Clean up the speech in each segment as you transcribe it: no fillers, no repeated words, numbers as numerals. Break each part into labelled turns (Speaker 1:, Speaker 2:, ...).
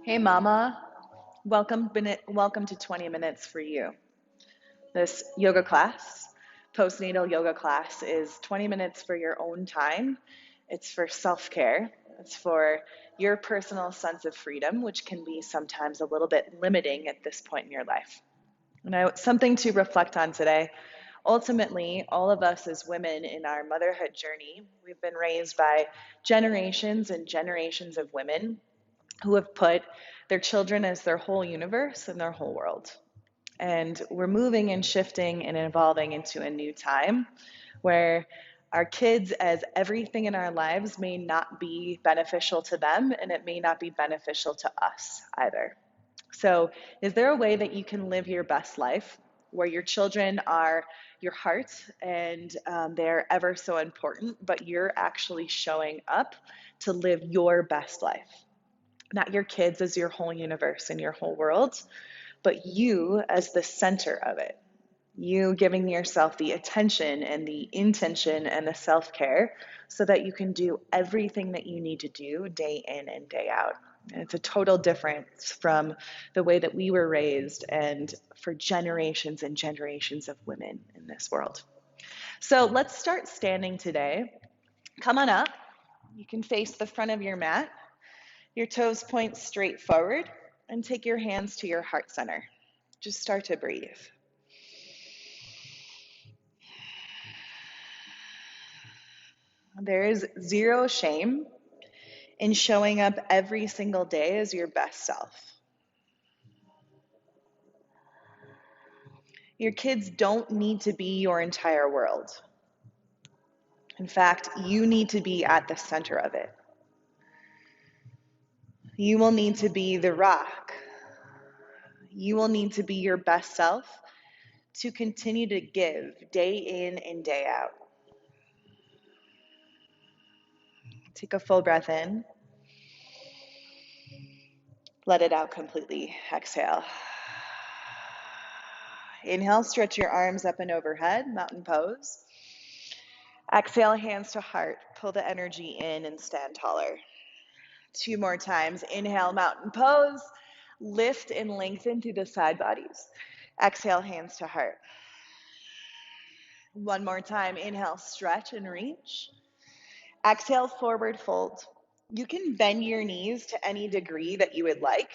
Speaker 1: Hey mama, welcome to 20 minutes for you. This yoga class, postnatal yoga class, is 20 minutes for your own time. It's for self-care. It's for your personal sense of freedom, which can be sometimes a little bit limiting at this point in your life. Something to reflect on today. Ultimately, all of us as women in our motherhood journey, we've been raised by generations and generations of women who have put their children as their whole universe and their whole world. And we're moving and shifting and evolving into a new time where our kids, as everything in our lives, may not be beneficial to them, and it may not be beneficial to us either. So, is there a way that you can live your best life where your children are your heart and they're ever so important, but you're actually showing up to live your best life? Not your kids as your whole universe and your whole world, but you as the center of it. You giving yourself the attention and the intention and the self care so that you can do everything that you need to do day in and day out. And it's a total difference from the way that we were raised and for generations and generations of women in this world. So let's start standing today. Come on up. You can face the front of your mat. Your toes point straight forward and take your hands to your heart center. Just start to breathe. There is zero shame in showing up every single day as your best self. Your kids don't need to be your entire world. In fact, you need to be at the center of it. You will need to be the rock. You will need to be your best self to continue to give day in and day out. Take a full breath in. Let it out completely. Exhale. Inhale, stretch your arms up and overhead, mountain pose. Exhale, hands to heart. Pull the energy in and stand taller. 2 more times. Inhale, mountain pose. Lift and lengthen through the side bodies. Exhale, hands to heart. 1 more time. Inhale, stretch and reach. Exhale, forward fold. You can bend your knees to any degree that you would like.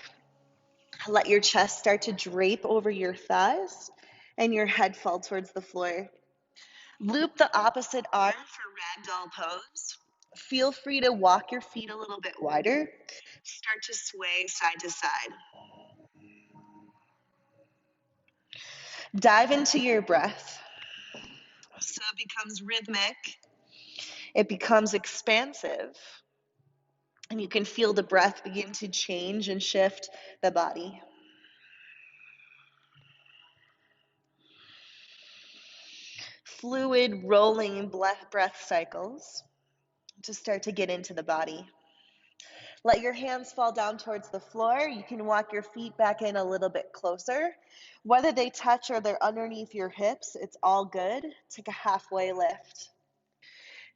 Speaker 1: Let your chest start to drape over your thighs and your head fall towards the floor. Loop the opposite arm for ragdoll pose. Feel free to walk your feet a little bit wider. Start to sway side to side. Dive into your breath. So it becomes rhythmic. It becomes expansive. And you can feel the breath begin to change and shift the body. Fluid, rolling breath cycles to start to get into the body. Let your hands fall down towards the floor. You can walk your feet back in a little bit closer. Whether they touch or they're underneath your hips, it's all good. Take a halfway lift.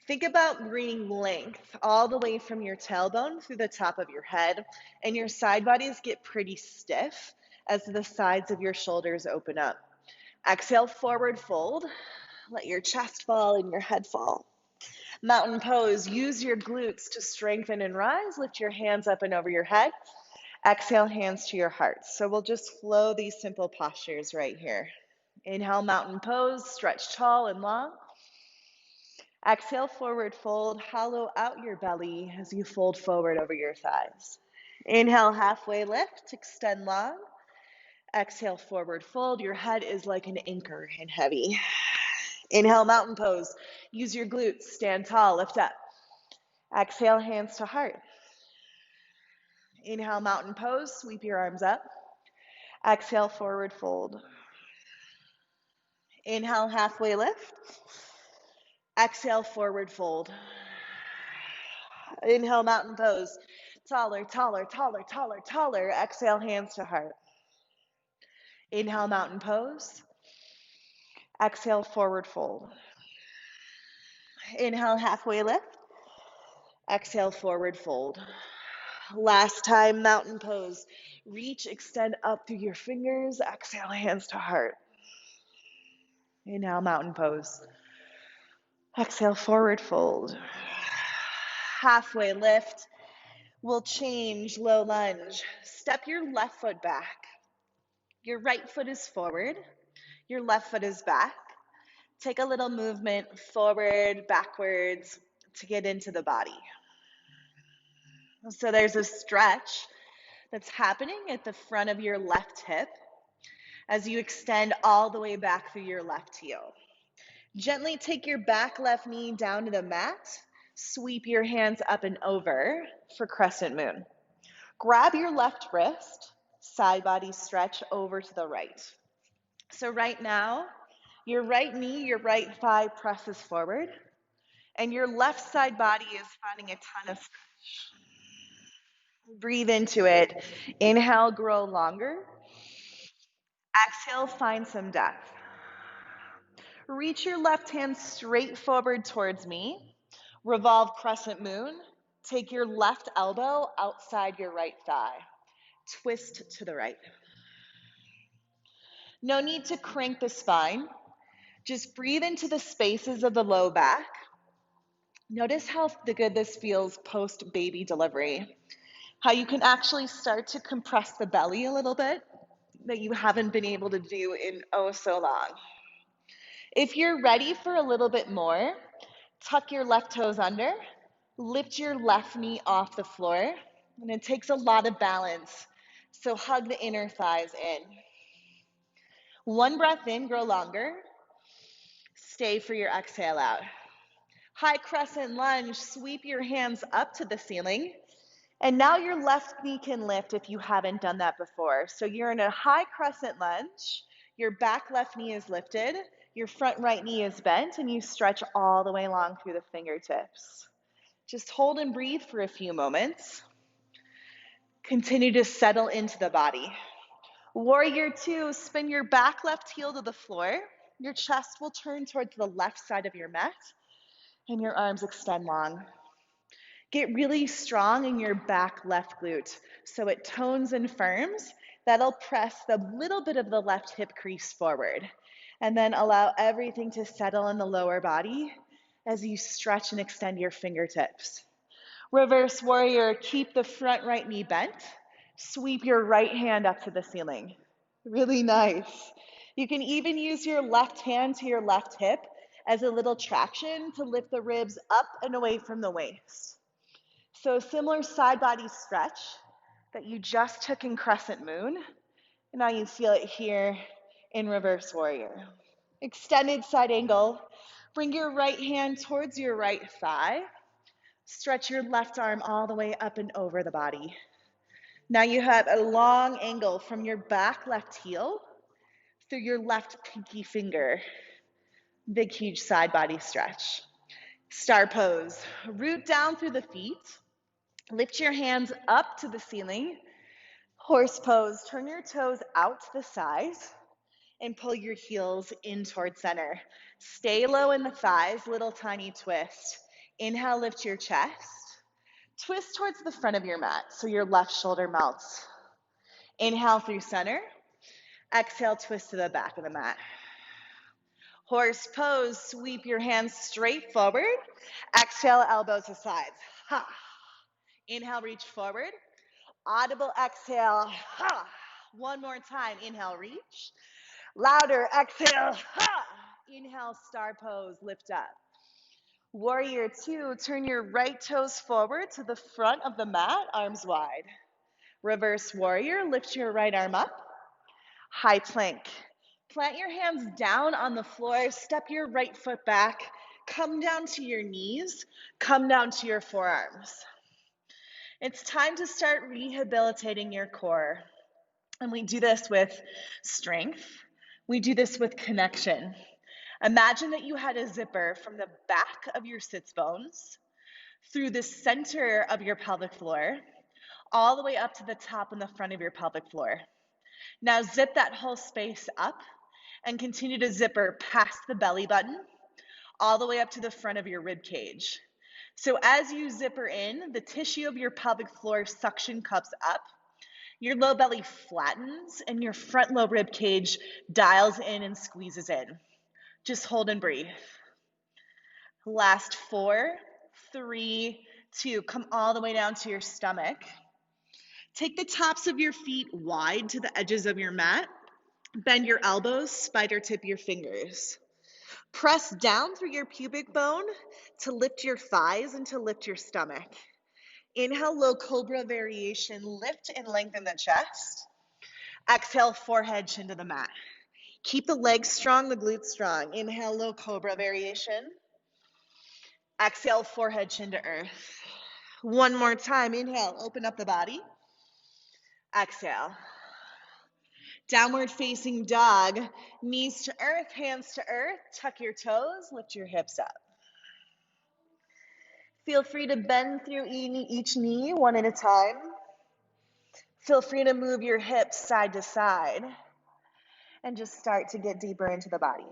Speaker 1: Think about bringing length all the way from your tailbone through the top of your head, and your side bodies get pretty stiff as the sides of your shoulders open up. Exhale, forward fold. Let your chest fall and your head fall. Mountain pose, use your glutes to strengthen and rise. Lift your hands up and over your head. Exhale, hands to your heart. So we'll just flow these simple postures right here. Inhale, mountain pose, stretch tall and long. Exhale, forward fold, hollow out your belly as you fold forward over your thighs. Inhale, halfway lift, extend long. Exhale, forward fold. Your head is like an anchor and heavy. Inhale, mountain pose. Use your glutes, stand tall, lift up. Exhale, hands to heart. Inhale, mountain pose, sweep your arms up. Exhale, forward fold. Inhale, halfway lift. Exhale, forward fold. Inhale, mountain pose. Taller, taller, taller, taller, taller. Exhale, hands to heart. Inhale, mountain pose. Exhale, forward fold. Inhale, halfway lift. Exhale, forward fold. Last time, mountain pose. Reach, extend up through your fingers. Exhale, hands to heart. Inhale, mountain pose. Exhale, forward fold. Halfway lift. We'll change, low lunge. Step your left foot back. Your right foot is forward. Your left foot is back. Take a little movement forward, backwards to get into the body. So there's a stretch that's happening at the front of your left hip as you extend all the way back through your left heel. Gently take your back left knee down to the mat. Sweep your hands up and over for Crescent Moon. Grab your left wrist, side body stretch over to the right. So right now, your right knee, your right thigh presses forward, and your left side body is finding a ton of stretch. Breathe into it. Inhale, grow longer. Exhale, find some depth. Reach your left hand straight forward towards me. Revolve Crescent Moon. Take your left elbow outside your right thigh. Twist to the right. No need to crank the spine. Just breathe into the spaces of the low back. Notice how good this feels post-baby delivery. How you can actually start to compress the belly a little bit that you haven't been able to do in oh so long. If you're ready for a little bit more, tuck your left toes under, lift your left knee off the floor, and it takes a lot of balance, so hug the inner thighs in. One breath in, grow longer. Stay for your exhale out. High crescent lunge, sweep your hands up to the ceiling. And now your left knee can lift if you haven't done that before. So you're in a high crescent lunge, your back left knee is lifted, your front right knee is bent, and you stretch all the way along through the fingertips. Just hold and breathe for a few moments. Continue to settle into the body. Warrior two, spin your back left heel to the floor. Your chest will turn towards the left side of your mat, and your arms extend long. Get really strong in your back left glute so it tones and firms. That'll press the little bit of the left hip crease forward. And then allow everything to settle in the lower body as you stretch and extend your fingertips. Reverse warrior, keep the front right knee bent. Sweep your right hand up to the ceiling. Really nice. You can even use your left hand to your left hip as a little traction to lift the ribs up and away from the waist. So similar side body stretch that you just took in Crescent Moon, and now you feel it here in Reverse Warrior. Extended side angle. Bring your right hand towards your right thigh. Stretch your left arm all the way up and over the body. Now you have a long angle from your back left heel through your left pinky finger. Big, huge side body stretch. Star pose. Root down through the feet. Lift your hands up to the ceiling. Horse pose. Turn your toes out to the sides and pull your heels in towards center. Stay low in the thighs, little tiny twist. Inhale, lift your chest. Twist towards the front of your mat so your left shoulder melts. Inhale through center. Exhale, twist to the back of the mat. Horse pose, sweep your hands straight forward. Exhale, elbows to sides. Ha. Inhale, reach forward. Audible exhale. Ha. One more time. Inhale, reach. Louder, exhale. Ha. Inhale, star pose, lift up. Warrior two, turn your right toes forward to the front of the mat, arms wide. Reverse warrior, lift your right arm up. High plank. Plant your hands down on the floor, step your right foot back, come down to your knees, come down to your forearms. It's time to start rehabilitating your core. And we do this with strength. We do this with connection. Imagine that you had a zipper from the back of your sits bones through the center of your pelvic floor, all the way up to the top and the front of your pelvic floor. Now zip that whole space up and continue to zipper past the belly button, all the way up to the front of your rib cage. So as you zipper in, the tissue of your pelvic floor suction cups up, your low belly flattens, and your front low rib cage dials in and squeezes in. Just hold and breathe. Last 4, 3, 2. Come all the way down to your stomach. Take the tops of your feet wide to the edges of your mat. Bend your elbows, spider tip your fingers. Press down through your pubic bone to lift your thighs and to lift your stomach. Inhale, low cobra variation. Lift and lengthen the chest. Exhale, forehead, chin to the mat. Keep the legs strong, the glutes strong. Inhale, low cobra variation. Exhale, forehead, chin to earth. One more time. Inhale, open up the body. Exhale. Downward facing dog. Knees to earth, hands to earth. Tuck your toes, lift your hips up. Feel free to bend through each knee one at a time. Feel free to move your hips side to side and just start to get deeper into the body.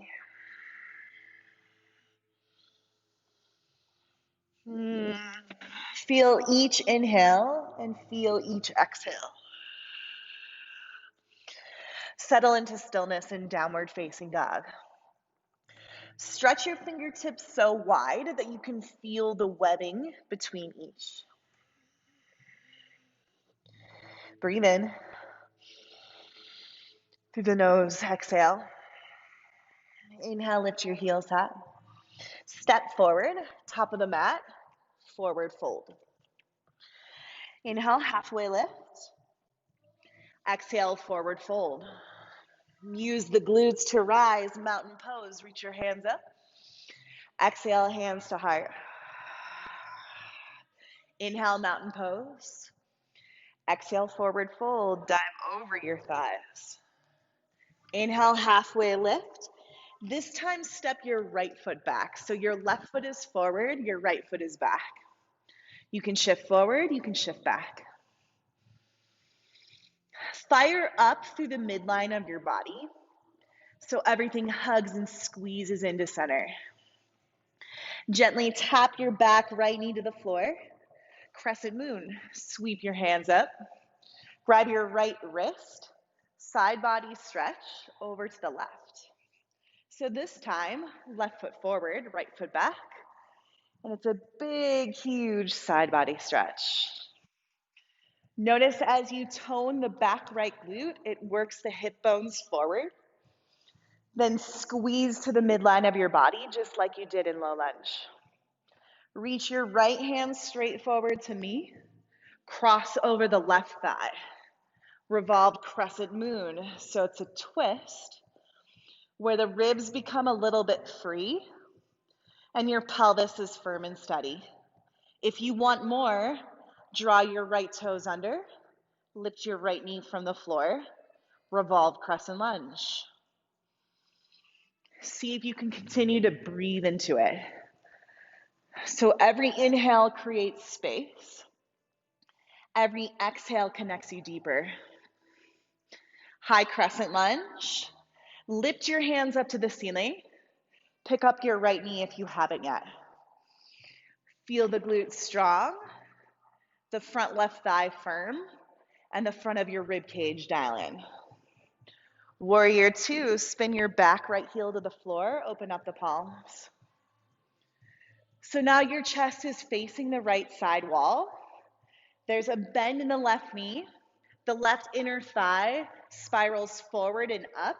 Speaker 1: Feel each inhale and feel each exhale. Settle into stillness in downward facing dog. Stretch your fingertips so wide that you can feel the webbing between each. Breathe in. Through the nose, exhale. Inhale, lift your heels up. Step forward, top of the mat, forward fold. Inhale, halfway lift. Exhale, forward fold. Use the glutes to rise, mountain pose. Reach your hands up. Exhale, hands to heart. Inhale, mountain pose. Exhale, forward fold. Dive over your thighs. Inhale, halfway lift. This time, step your right foot back. So your left foot is forward, your right foot is back. You can shift forward, you can shift back. Fire up through the midline of your body so everything hugs and squeezes into center. Gently tap your back right knee to the floor. Crescent Moon. Sweep your hands up. Grab your right wrist. Side body stretch over to the left. So this time, left foot forward, right foot back. And it's a big, huge side body stretch. Notice as you tone the back right glute, it works the hip bones forward. Then squeeze to the midline of your body, just like you did in low lunge. Reach your right hand straight forward to me. Cross over the left thigh. Revolve Crescent Moon. So it's a twist where the ribs become a little bit free and your pelvis is firm and steady. If you want more, draw your right toes under, lift your right knee from the floor, revolve Crescent Lunge. See if you can continue to breathe into it. So every inhale creates space. Every exhale connects you deeper. High Crescent Lunge. Lift your hands up to the ceiling. Pick up your right knee if you haven't yet. Feel the glutes strong, the front left thigh firm, and the front of your rib cage dial in. Warrior 2, spin your back right heel to the floor, open up the palms. So now your chest is facing the right side wall. There's a bend in the left knee. The left inner thigh spirals forward and up.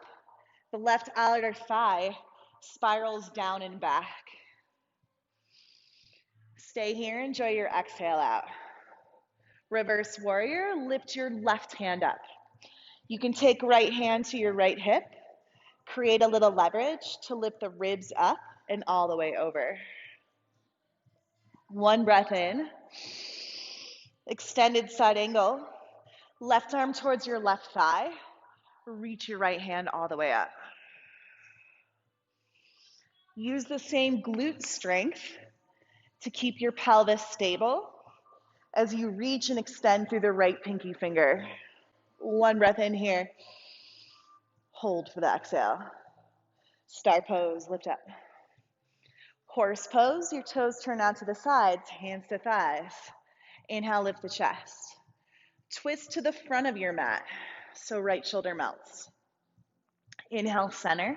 Speaker 1: The left outer thigh spirals down and back. Stay here, enjoy your exhale out. Reverse warrior, lift your left hand up. You can take right hand to your right hip, create a little leverage to lift the ribs up and all the way over. One breath in, extended side angle, left arm towards your left thigh, reach your right hand all the way up. Use the same glute strength to keep your pelvis stable as you reach and extend through the right pinky finger. One breath in here. Hold for the exhale. Star pose, lift up. Horse pose, your toes turn out to the sides, hands to thighs. Inhale, lift the chest. Twist to the front of your mat, so right shoulder melts. Inhale, center.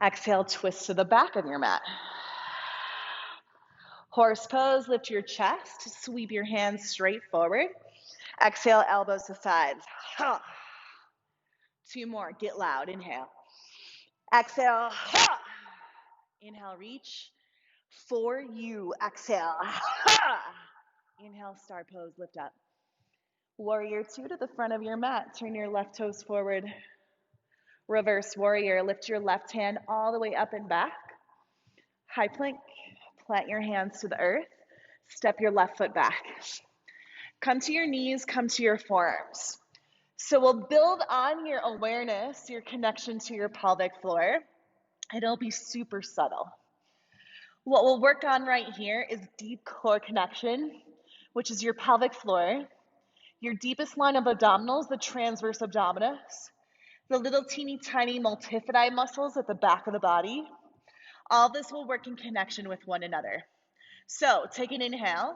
Speaker 1: Exhale, twist to the back of your mat. Horse pose, lift your chest, sweep your hands straight forward. Exhale, elbows to sides. 2 more, get loud, inhale. Exhale, inhale, reach. For you, exhale. Inhale, star pose, lift up. Warrior 2 to the front of your mat, turn your left toes forward. Reverse warrior, lift your left hand all the way up and back. High plank, plant your hands to the earth, step your left foot back. Come to your knees, come to your forearms. So we'll build on your awareness, your connection to your pelvic floor. It'll be super subtle. What we'll work on right here is deep core connection, which is your pelvic floor, your deepest line of abdominals, the transverse abdominis, the little teeny tiny multifidi muscles at the back of the body. All this will work in connection with one another. So take an inhale.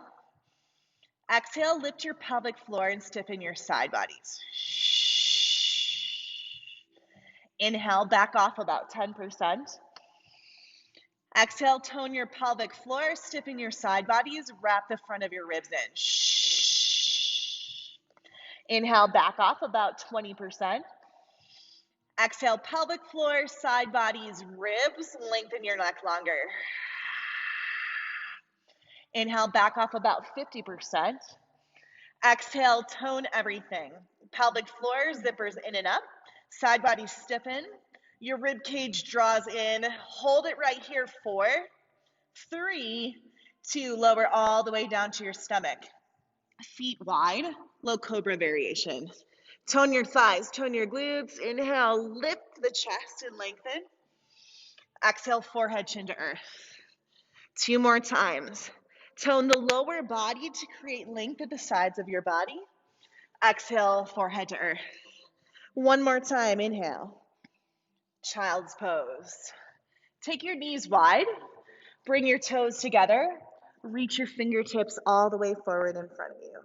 Speaker 1: Exhale, lift your pelvic floor and stiffen your side bodies. Inhale, back off about 10%. Exhale, tone your pelvic floor, stiffen your side bodies, wrap the front of your ribs in. Inhale, back off about 20%. Exhale, pelvic floor, side bodies, ribs, lengthen your neck longer. Inhale, back off about 50%. Exhale, tone everything. Pelvic floor, zippers in and up. Side bodies stiffen. Your rib cage draws in. Hold it right here. 4, 3, 2. Lower all the way down to your stomach. Feet wide, low cobra variation. Tone your thighs, tone your glutes. Inhale, lift the chest and lengthen. Exhale, forehead, chin to earth. 2 more times. Tone the lower body to create length at the sides of your body. Exhale, forehead to earth. 1 more time, inhale. Child's pose. Take your knees wide. Bring your toes together. Reach your fingertips all the way forward in front of you.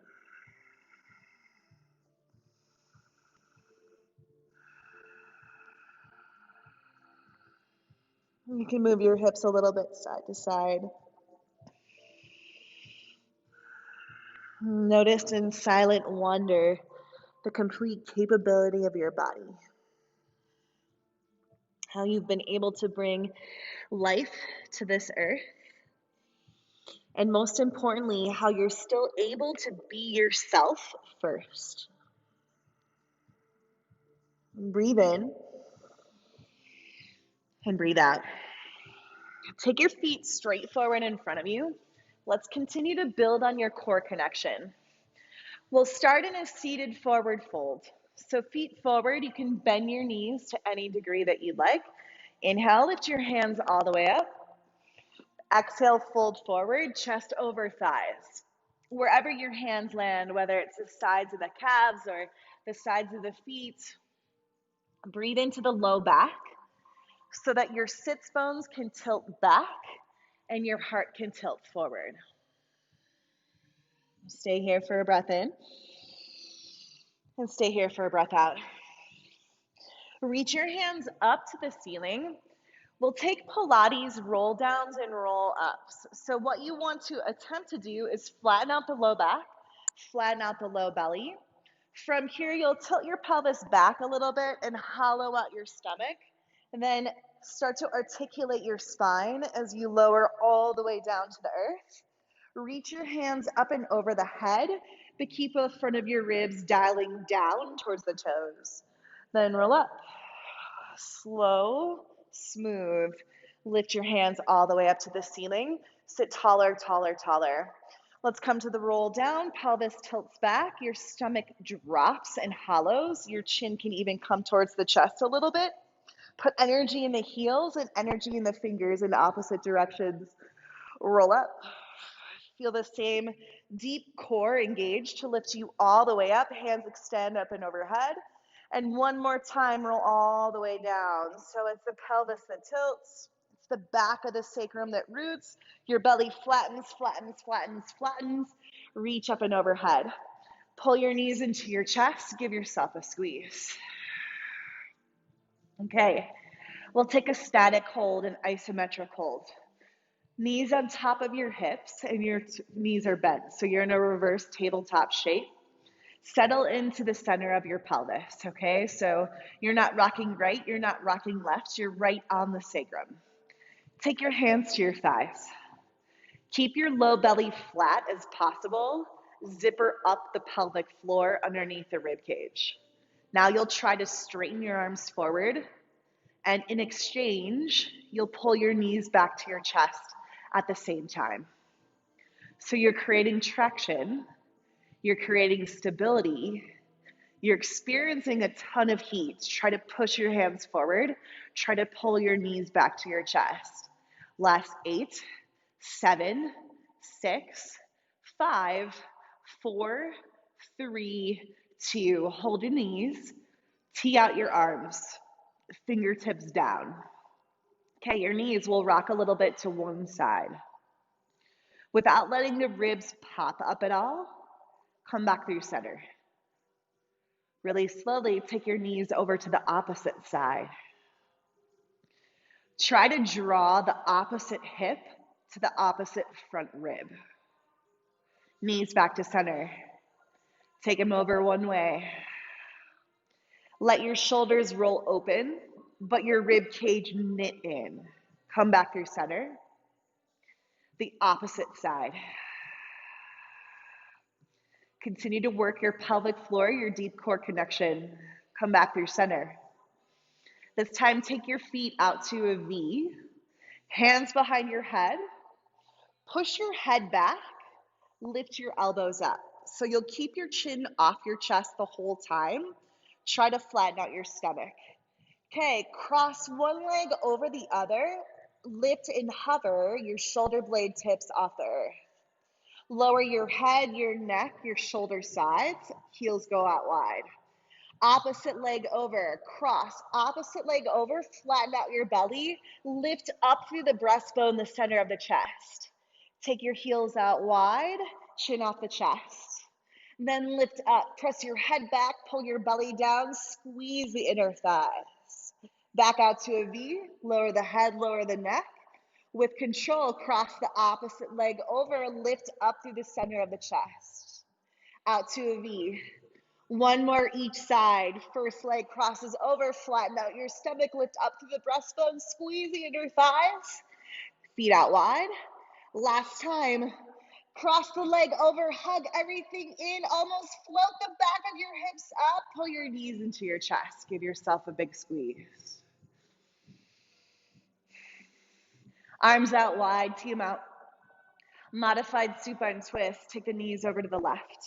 Speaker 1: You can move your hips a little bit side to side. Notice in silent wonder the complete capability of your body. How you've been able to bring life to this earth. And most importantly, how you're still able to be yourself first. Breathe in and breathe out. Take your feet straight forward in front of you. Let's continue to build on your core connection. We'll start in a seated forward fold. So feet forward, you can bend your knees to any degree that you'd like. Inhale, lift your hands all the way up. Exhale, fold forward, chest over thighs. Wherever your hands land, whether it's the sides of the calves or the sides of the feet, breathe into the low back so that your sits bones can tilt back and your heart can tilt forward. Stay here for a breath in and stay here for a breath out. Reach your hands up to the ceiling. We'll take Pilates roll downs and roll ups. So what you want to attempt to do is flatten out the low back, flatten out the low belly. From here, you'll tilt your pelvis back a little bit and hollow out your stomach. And then start to articulate your spine as you lower all the way down to the earth. Reach your hands up and over the head, but keep the front of your ribs dialing down towards the toes. Then roll up. Slow, smooth. Lift your hands all the way up to the ceiling. Sit taller, taller, taller. Let's come to the roll down. Pelvis tilts back. Your stomach drops and hollows. Your chin can even come towards the chest a little bit. Put energy in the heels and energy in the fingers in opposite directions. Roll up. Feel the same deep core engaged to lift you all the way up. Hands extend up and overhead. And one more time, roll all the way down. So it's the pelvis that tilts. It's the back of the sacrum that roots. Your belly flattens, flattens, flattens, flattens. Reach up and overhead. Pull your knees into your chest. Give yourself a squeeze. Okay, we'll take a static hold, an isometric hold. Knees on top of your hips and your knees are bent. So you're in a reverse tabletop shape. Settle into the center of your pelvis, okay? So you're not rocking right, you're not rocking left, you're right on the sacrum. Take your hands to your thighs. Keep your low belly flat as possible. Zipper up the pelvic floor underneath the rib cage. Now you'll try to straighten your arms forward, and in exchange, you'll pull your knees back to your chest at the same time. So you're creating traction, you're creating stability, you're experiencing a ton of heat. Try to push your hands forward, try to pull your knees back to your chest. Last 8, 7, 6, 5, 4, 3, 2. Hold your knees, tee out your arms, fingertips down. Okay, your knees will rock a little bit to one side. Without letting the ribs pop up at all, come back through center. Really slowly take your knees over to the opposite side. Try to draw the opposite hip to the opposite front rib. Knees back to center. Take them over one way. Let your shoulders roll open, but your rib cage knit in. Come back through center. The opposite side. Continue to work your pelvic floor, your deep core connection. Come back through center. This time, take your feet out to a V. Hands behind your head. Push your head back. Lift your elbows up. So you'll keep your chin off your chest the whole time. Try to flatten out your stomach. Okay, cross one leg over the other. Lift and hover your shoulder blade tips off the earth. Lower your head, your neck, your shoulder sides. Heels go out wide. Opposite leg over, cross. Opposite leg over, flatten out your belly. Lift up through the breastbone, the center of the chest. Take your heels out wide, chin off the chest. Then lift up, press your head back, pull your belly down, squeeze the inner thighs. Back out to a V, lower the head, lower the neck. With control, cross the opposite leg over, lift up through the center of the chest. Out to a V. One more each side. First leg crosses over, flatten out your stomach, lift up through the breastbone, squeeze the inner thighs. Feet out wide. Last time. Cross the leg over, hug everything in, almost float the back of your hips up, pull your knees into your chest. Give yourself a big squeeze. Arms out wide, tee them out. Modified supine twist, take the knees over to the left.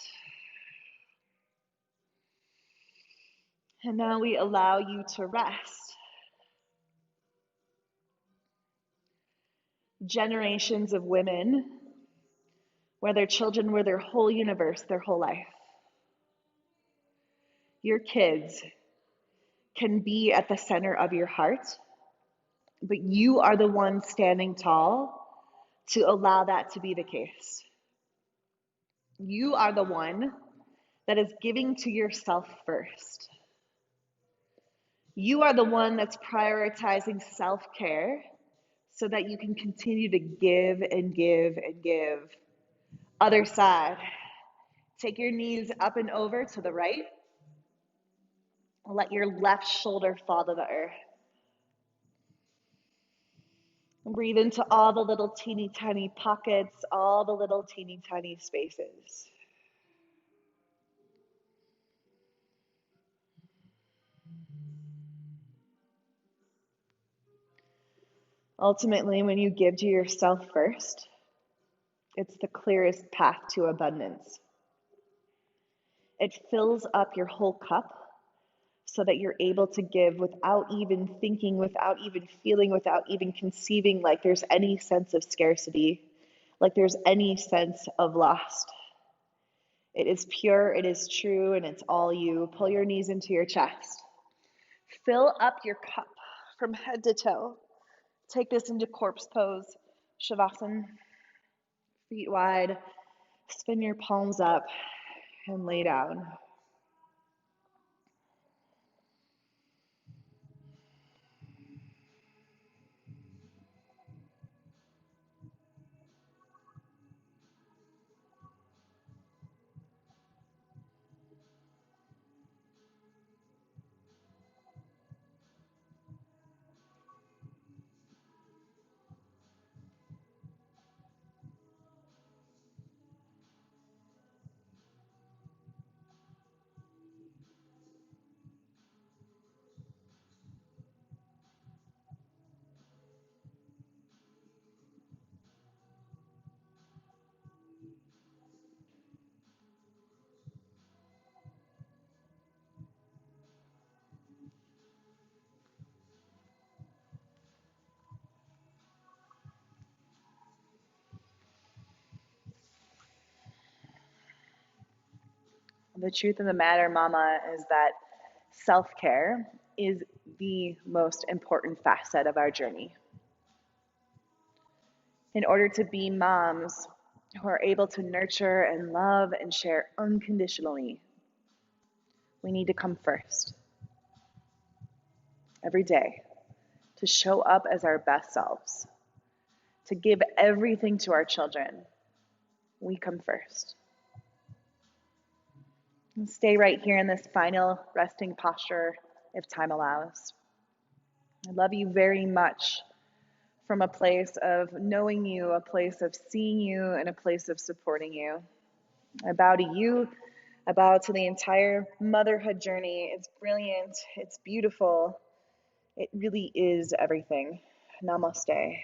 Speaker 1: And now we allow you to rest. Generations of women, where their children were their whole universe, their whole life. Your kids can be at the center of your heart, but you are the one standing tall to allow that to be the case. You are the one that is giving to yourself first. You are the one that's prioritizing self-care so that you can continue to give and give and give. Other side. Take your knees up and over to the right. Let your left shoulder fall to the earth. Breathe into all the little teeny tiny pockets, all the little teeny tiny spaces. Ultimately, when you give to yourself first, it's the clearest path to abundance. It fills up your whole cup so that you're able to give without even thinking, without even feeling, without even conceiving like there's any sense of scarcity, like there's any sense of lost. It is pure, it is true, and it's all you. Pull your knees into your chest. Fill up your cup from head to toe. Take this into corpse pose, Shavasana, feet wide, spin your palms up and lay down. The truth of the matter, Mama, is that self-care is the most important facet of our journey. In order to be moms who are able to nurture and love and share unconditionally, we need to come first every day, to show up as our best selves, to give everything to our children. We come first. And stay right here in this final resting posture if time allows. I love you very much from a place of knowing you, a place of seeing you, and a place of supporting you. I bow to you. I bow to the entire motherhood journey. It's brilliant. It's beautiful. It really is everything. Namaste.